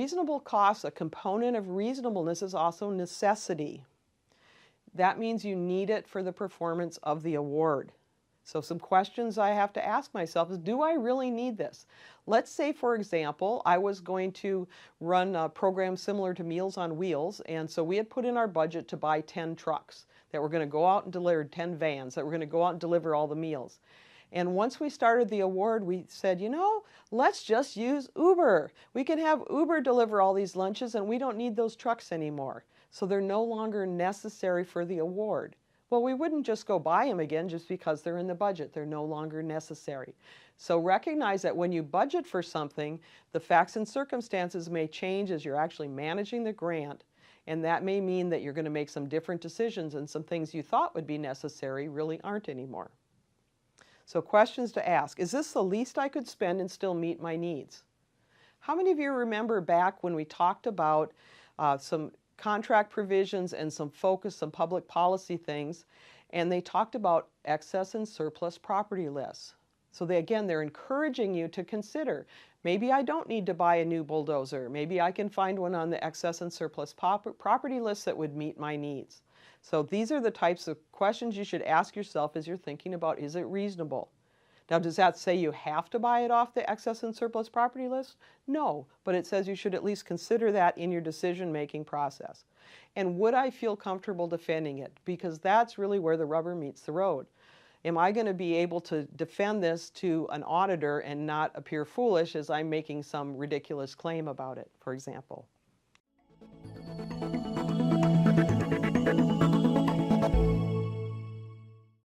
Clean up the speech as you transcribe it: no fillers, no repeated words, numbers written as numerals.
reasonable cost, a component of reasonableness is also necessity. That means you need it for the performance of the award. So some questions I have to ask myself is, do I really need this? Let's say, for example, I was going to run a program similar to Meals on Wheels, and so we had put in our budget to buy 10 trucks that were going to go out and deliver, 10 vans that were going to go out and deliver all the meals. And once we started the award, we said, you know, let's just use Uber. We can have Uber deliver all these lunches and we don't need those trucks anymore. So they're no longer necessary for the award. Well, we wouldn't just go buy them again just because they're in the budget. They're no longer necessary. So recognize that when you budget for something, the facts and circumstances may change as you're actually managing the grant, and that may mean that you're going to make some different decisions and some things you thought would be necessary really aren't anymore. So questions to ask. Is this the least I could spend and still meet my needs? How many of you remember back when we talked about some contract provisions and some focus, some public policy things, and they talked about excess and surplus property lists? So they're encouraging you to consider, maybe I don't need to buy a new bulldozer. Maybe I can find one on the excess and surplus property list that would meet my needs. So these are the types of questions you should ask yourself as you're thinking about, is it reasonable? Now, does that say you have to buy it off the excess and surplus property list? No, but it says you should at least consider that in your decision-making process. And would I feel comfortable defending it? Because that's really where the rubber meets the road. Am I going to be able to defend this to an auditor and not appear foolish as I'm making some ridiculous claim about it, for example?